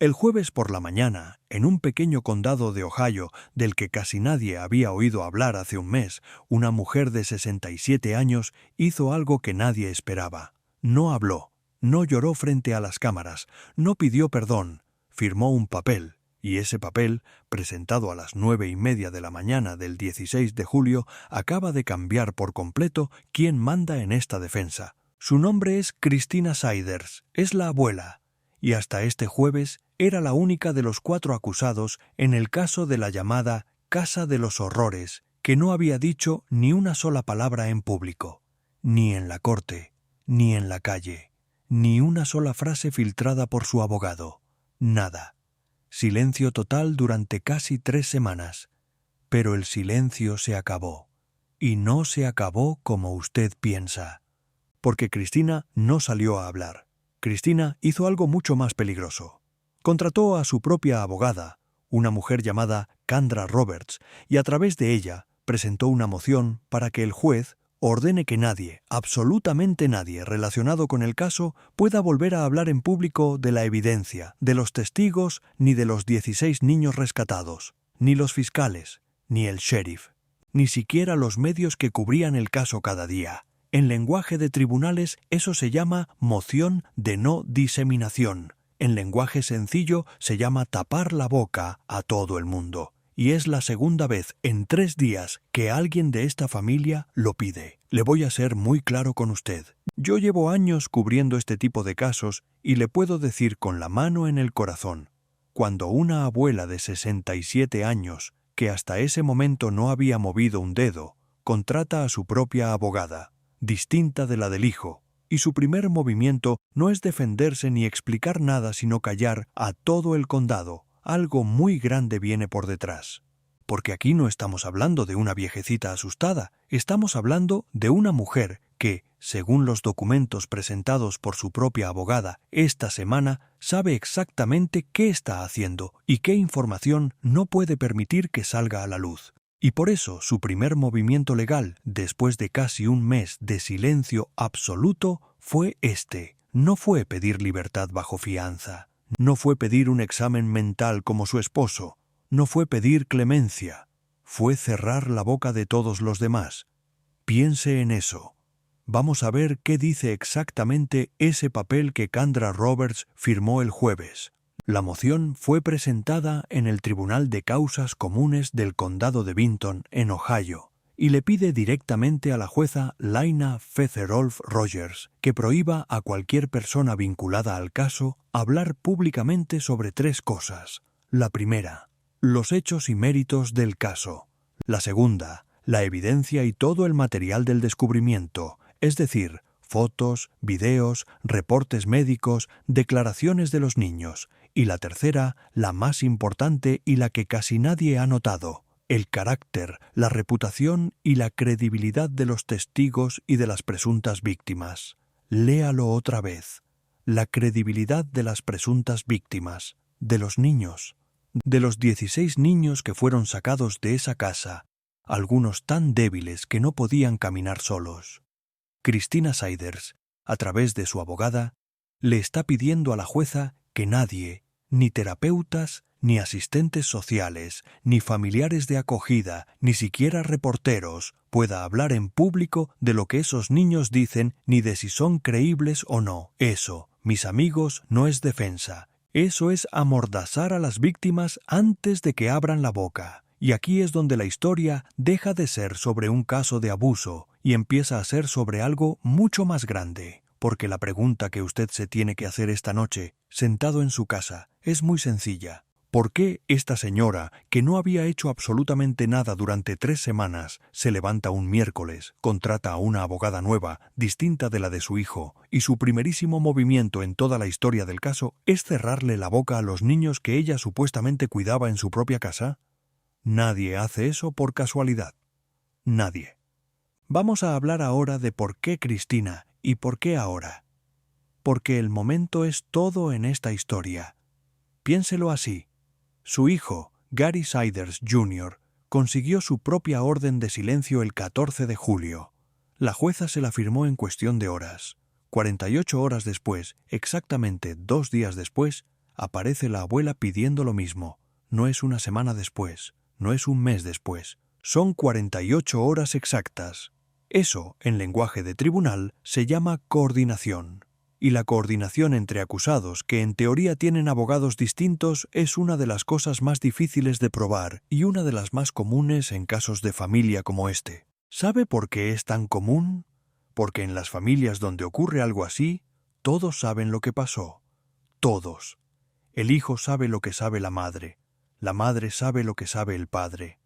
El jueves por la mañana, en un pequeño condado de Ohio del que casi nadie había oído hablar hace un mes, una mujer de 67 años hizo algo que nadie esperaba. No habló, no lloró frente a las cámaras, no pidió perdón, firmó un papel, y ese papel, presentado a las 9:30 de la mañana del 16 de julio, acaba de cambiar por completo quién manda en esta defensa. Su nombre es Christina Siders, es la abuela, y hasta este jueves era la única de los 4 acusados en el caso de la llamada Casa de los Horrores, que no había dicho ni una sola palabra en público, ni en la corte, ni en la calle, ni una sola frase filtrada por su abogado. Nada. Silencio total durante casi 3 semanas. Pero el silencio se acabó. Y no se acabó como usted piensa. Porque Christina no salió a hablar. Christina hizo algo mucho más peligroso. Contrató a su propia abogada, una mujer llamada Candra Roberts, y a través de ella presentó una moción para que el juez ordene que nadie, absolutamente nadie relacionado con el caso, pueda volver a hablar en público de la evidencia, de los testigos, ni de los 16 niños rescatados, ni los fiscales, ni el sheriff, ni siquiera los medios que cubrían el caso cada día. En lenguaje de tribunales eso se llama moción de no diseminación. En lenguaje sencillo se llama tapar la boca a todo el mundo. Y es la segunda vez en 3 días que alguien de esta familia lo pide. Le voy a ser muy claro con usted. Yo llevo años cubriendo este tipo de casos y le puedo decir con la mano en el corazón, cuando una abuela de 67 años, que hasta ese momento no había movido un dedo, contrata a su propia abogada, distinta de la del hijo, y su primer movimiento no es defenderse ni explicar nada sino callar a todo el condado, algo muy grande viene por detrás. Porque aquí no estamos hablando de una viejecita asustada, estamos hablando de una mujer que, según los documentos presentados por su propia abogada esta semana, sabe exactamente qué está haciendo y qué información no puede permitir que salga a la luz. Y por eso su primer movimiento legal, después de casi un mes de silencio absoluto, fue este. No fue pedir libertad bajo fianza. No fue pedir un examen mental como su esposo. No fue pedir clemencia. Fue cerrar la boca de todos los demás. Piense en eso. Vamos a ver qué dice exactamente ese papel que Candra Roberts firmó el jueves. La moción fue presentada en el Tribunal de Causas Comunes del Condado de Vinton, en Ohio, y le pide directamente a la jueza Laina Fetherolf Rogers que prohíba a cualquier persona vinculada al caso hablar públicamente sobre 3 cosas. La primera, los hechos y méritos del caso. La segunda, la evidencia y todo el material del descubrimiento, es decir, fotos, videos, reportes médicos, declaraciones de los niños. Y la tercera, la más importante y la que casi nadie ha notado, el carácter, la reputación y la credibilidad de los testigos y de las presuntas víctimas. Léalo otra vez. La credibilidad de las presuntas víctimas, de los niños, de los 16 niños que fueron sacados de esa casa, algunos tan débiles que no podían caminar solos. Christina Siders, a través de su abogada, le está pidiendo a la jueza que nadie, ni terapeutas, ni asistentes sociales, ni familiares de acogida, ni siquiera reporteros, pueda hablar en público de lo que esos niños dicen ni de si son creíbles o no. Eso, mis amigos, no es defensa. Eso es amordazar a las víctimas antes de que abran la boca. Y aquí es donde la historia deja de ser sobre un caso de abuso y empieza a ser sobre algo mucho más grande. Porque la pregunta que usted se tiene que hacer esta noche, sentado en su casa, es muy sencilla. ¿Por qué esta señora, que no había hecho absolutamente nada durante 3 semanas, se levanta un miércoles, contrata a una abogada nueva, distinta de la de su hijo, y su primerísimo movimiento en toda la historia del caso es cerrarle la boca a los niños que ella supuestamente cuidaba en su propia casa? Nadie hace eso por casualidad. Nadie. Vamos a hablar ahora de por qué Christina y por qué ahora. Porque el momento es todo en esta historia. Piénselo así. Su hijo, Gary Siders Jr., consiguió su propia orden de silencio el 14 de julio. La jueza se la firmó en cuestión de horas. 48 horas después, exactamente 2 días después, aparece la abuela pidiendo lo mismo. No es una semana después, no es un mes después, son 48 horas exactas. Eso, en lenguaje de tribunal, se llama coordinación. Y la coordinación entre acusados, que en teoría tienen abogados distintos, es una de las cosas más difíciles de probar y una de las más comunes en casos de familia como este. ¿Sabe por qué es tan común? Porque en las familias donde ocurre algo así, todos saben lo que pasó. Todos. El hijo sabe lo que sabe la madre sabe lo que sabe el padre,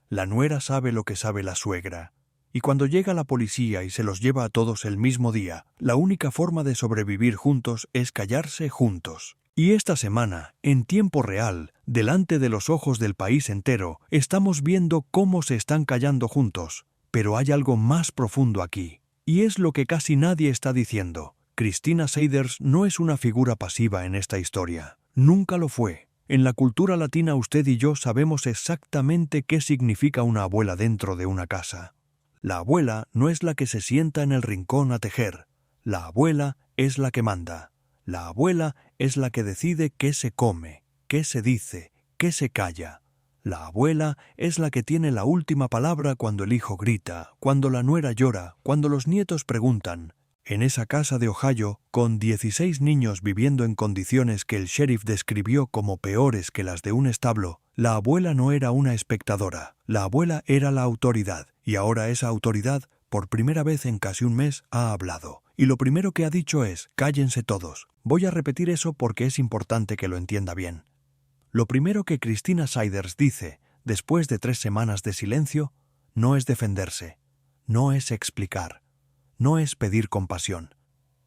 la nuera sabe lo que sabe la suegra. Y cuando llega la policía y se los lleva a todos el mismo día, la única forma de sobrevivir juntos es callarse juntos. Y esta semana, en tiempo real, delante de los ojos del país entero, estamos viendo cómo se están callando juntos. Pero hay algo más profundo aquí, y es lo que casi nadie está diciendo. Christina Seiders no es una figura pasiva en esta historia. Nunca lo fue. En la cultura latina usted y yo sabemos exactamente qué significa una abuela dentro de una casa. La abuela no es la que se sienta en el rincón a tejer. La abuela es la que manda. La abuela es la que decide qué se come, qué se dice, qué se calla. La abuela es la que tiene la última palabra cuando el hijo grita, cuando la nuera llora, cuando los nietos preguntan. En esa casa de Ohio, con 16 niños viviendo en condiciones que el sheriff describió como peores que las de un establo, la abuela no era una espectadora, la abuela era la autoridad, y ahora esa autoridad, por primera vez en casi un mes, ha hablado. Y lo primero que ha dicho es, cállense todos. Voy a repetir eso porque es importante que lo entienda bien. Lo primero que Christina Seiders dice, después de 3 semanas de silencio, no es defenderse, no es explicar. No es pedir compasión,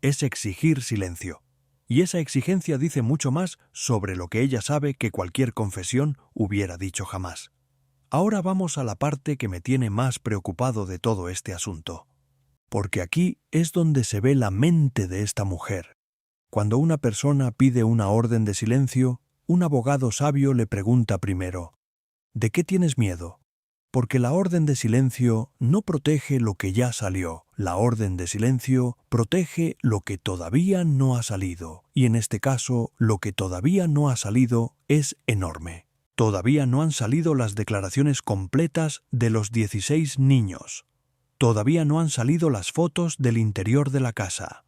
es exigir silencio. Y esa exigencia dice mucho más sobre lo que ella sabe que cualquier confesión hubiera dicho jamás. Ahora vamos a la parte que me tiene más preocupado de todo este asunto. Porque aquí es donde se ve la mente de esta mujer. Cuando una persona pide una orden de silencio, un abogado sabio le pregunta primero, ¿de qué tienes miedo? Porque la orden de silencio no protege lo que ya salió. La orden de silencio protege lo que todavía no ha salido. Y en este caso, lo que todavía no ha salido es enorme. Todavía no han salido las declaraciones completas de los 16 niños. Todavía no han salido las fotos del interior de la casa.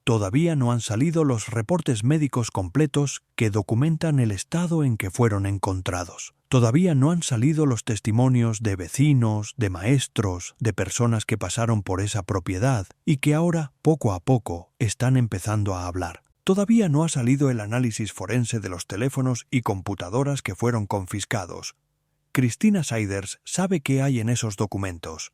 Todavía no han salido los reportes médicos completos que documentan el estado en que fueron encontrados. Todavía no han salido los testimonios de vecinos, de maestros, de personas que pasaron por esa propiedad y que ahora, poco a poco, están empezando a hablar. Todavía no ha salido el análisis forense de los teléfonos y computadoras que fueron confiscados. Christina Seiders sabe qué hay en esos documentos.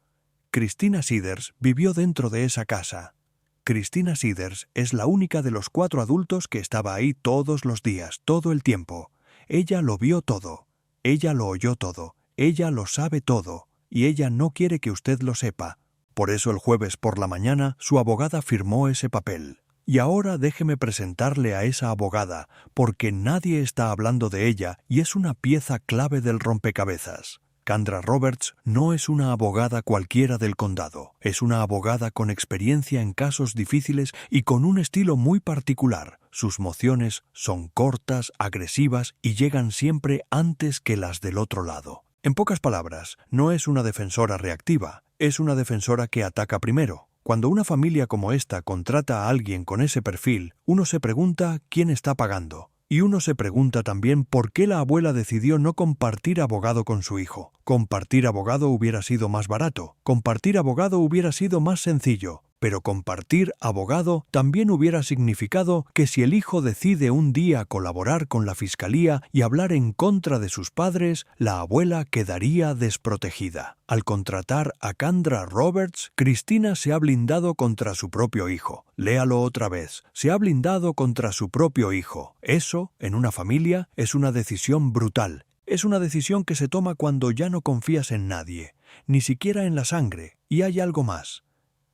Christina Seiders vivió dentro de esa casa. Christina Seiders es la única de los 4 adultos que estaba ahí todos los días, todo el tiempo. Ella lo vio todo. Ella lo oyó todo, ella lo sabe todo, y ella no quiere que usted lo sepa. Por eso el jueves por la mañana su abogada firmó ese papel. Y ahora déjeme presentarle a esa abogada, porque nadie está hablando de ella y es una pieza clave del rompecabezas. Candra Roberts no es una abogada cualquiera del condado, es una abogada con experiencia en casos difíciles y con un estilo muy particular. Sus mociones son cortas, agresivas y llegan siempre antes que las del otro lado. En pocas palabras, no es una defensora reactiva, es una defensora que ataca primero. Cuando una familia como esta contrata a alguien con ese perfil, uno se pregunta quién está pagando. Y uno se pregunta también por qué la abuela decidió no compartir abogado con su hijo. Compartir abogado hubiera sido más barato, compartir abogado hubiera sido más sencillo, pero compartir abogado también hubiera significado que si el hijo decide un día colaborar con la fiscalía y hablar en contra de sus padres, la abuela quedaría desprotegida. Al contratar a Candra Roberts, Christina se ha blindado contra su propio hijo. Léalo otra vez. Se ha blindado contra su propio hijo. Eso, en una familia, es una decisión brutal. Es una decisión que se toma cuando ya no confías en nadie, ni siquiera en la sangre. Y hay algo más.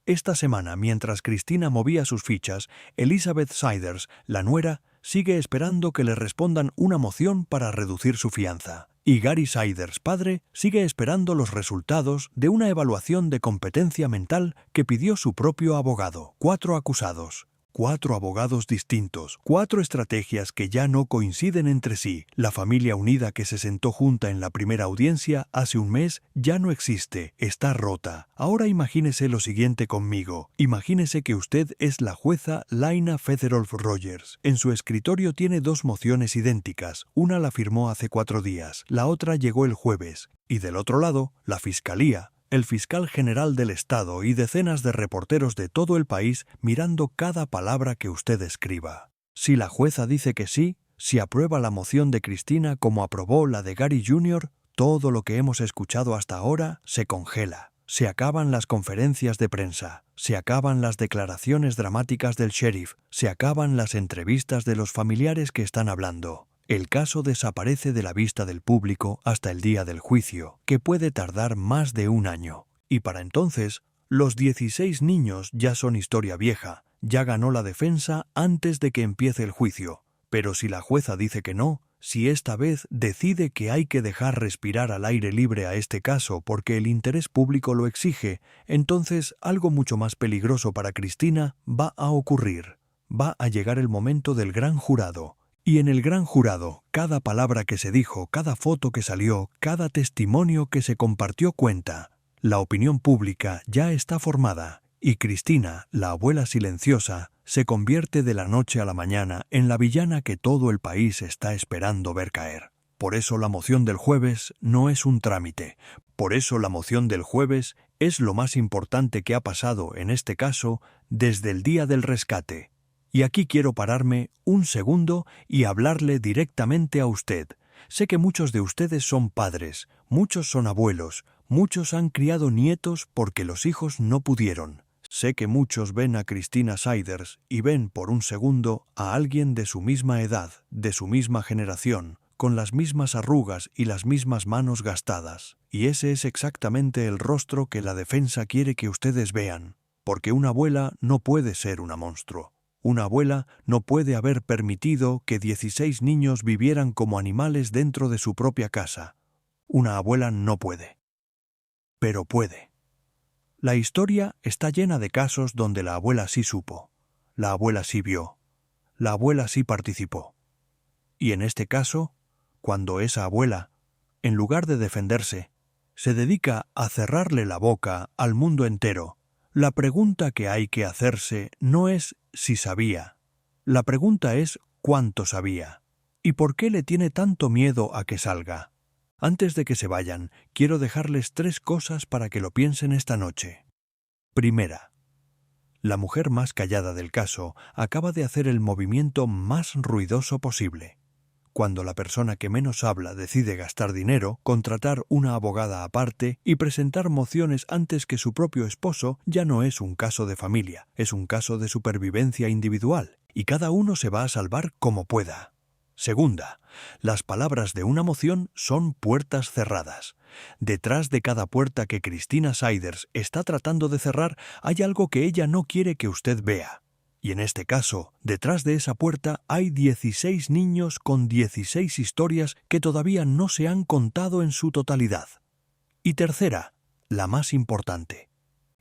Esta semana, mientras Christina movía sus fichas, Elizabeth Seiders, la nuera, sigue esperando que le respondan una moción para reducir su fianza. Y Gary Seiders, padre, sigue esperando los resultados de una evaluación de competencia mental que pidió su propio abogado. 4 acusados. 4 abogados distintos, 4 estrategias que ya no coinciden entre sí. La familia unida que se sentó junta en la primera audiencia hace un mes ya no existe, está rota. Ahora imagínese lo siguiente conmigo. Imagínese que usted es la jueza Laina Fetherolf Rogers. En su escritorio tiene 2 mociones idénticas. Una la firmó hace 4 días, la otra llegó el jueves. Y del otro lado, la fiscalía, el fiscal general del Estado y decenas de reporteros de todo el país mirando cada palabra que usted escriba. Si la jueza dice que sí, si aprueba la moción de Cristina como aprobó la de Gary Jr., todo lo que hemos escuchado hasta ahora se congela. Se acaban las conferencias de prensa, se acaban las declaraciones dramáticas del sheriff, se acaban las entrevistas de los familiares que están hablando. El caso desaparece de la vista del público hasta el día del juicio, que puede tardar más de un año. Y para entonces, los 16 niños ya son historia vieja, ya ganó la defensa antes de que empiece el juicio. Pero si la jueza dice que no, si esta vez decide que hay que dejar respirar al aire libre a este caso porque el interés público lo exige, entonces algo mucho más peligroso para Cristina va a ocurrir. Va a llegar el momento del gran jurado. Y en el gran jurado, cada palabra que se dijo, cada foto que salió, cada testimonio que se compartió cuenta. La opinión pública ya está formada, y Cristina, la abuela silenciosa, se convierte de la noche a la mañana en la villana que todo el país está esperando ver caer. Por eso la moción del jueves no es un trámite. Por eso la moción del jueves es lo más importante que ha pasado en este caso desde el día del rescate. Y aquí quiero pararme un segundo y hablarle directamente a usted. Sé que muchos de ustedes son padres, muchos son abuelos, muchos han criado nietos porque los hijos no pudieron. Sé que muchos ven a Cristina Siders y ven por un segundo a alguien de su misma edad, de su misma generación, con las mismas arrugas y las mismas manos gastadas. Y ese es exactamente el rostro que la defensa quiere que ustedes vean, porque una abuela no puede ser una monstruo. Una abuela no puede haber permitido que 16 niños vivieran como animales dentro de su propia casa. Una abuela no puede. Pero puede. La historia está llena de casos donde la abuela sí supo, la abuela sí vio, la abuela sí participó. Y en este caso, cuando esa abuela, en lugar de defenderse, se dedica a cerrarle la boca al mundo entero, la pregunta que hay que hacerse no es si sabía. La pregunta es cuánto sabía. ¿Y por qué le tiene tanto miedo a que salga? Antes de que se vayan, quiero dejarles 3 cosas para que lo piensen esta noche. Primera, la mujer más callada del caso acaba de hacer el movimiento más ruidoso posible. Cuando la persona que menos habla decide gastar dinero, contratar una abogada aparte y presentar mociones antes que su propio esposo, ya no es un caso de familia, es un caso de supervivencia individual, y cada uno se va a salvar como pueda. Segunda, las palabras de una moción son puertas cerradas. Detrás de cada puerta que Cristina Siders está tratando de cerrar hay algo que ella no quiere que usted vea. Y en este caso, detrás de esa puerta hay 16 niños con 16 historias que todavía no se han contado en su totalidad. Y tercera, la más importante.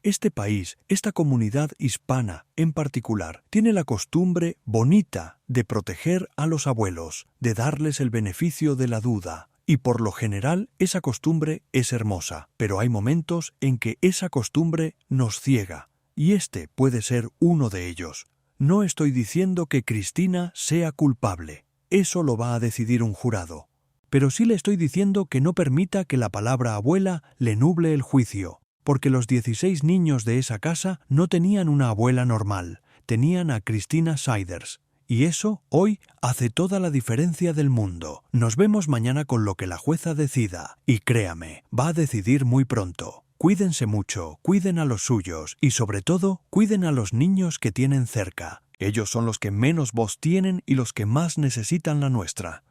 Este país, esta comunidad hispana en particular, tiene la costumbre bonita de proteger a los abuelos, de darles el beneficio de la duda. Y por lo general esa costumbre es hermosa, pero hay momentos en que esa costumbre nos ciega. Y este puede ser uno de ellos. No estoy diciendo que Cristina sea culpable. Eso lo va a decidir un jurado. Pero sí le estoy diciendo que no permita que la palabra abuela le nuble el juicio, porque los 16 niños de esa casa no tenían una abuela normal, tenían a Cristina Siders. Y eso, hoy, hace toda la diferencia del mundo. Nos vemos mañana con lo que la jueza decida. Y créame, va a decidir muy pronto. Cuídense mucho, cuiden a los suyos y sobre todo, cuiden a los niños que tienen cerca. Ellos son los que menos voz tienen y los que más necesitan la nuestra.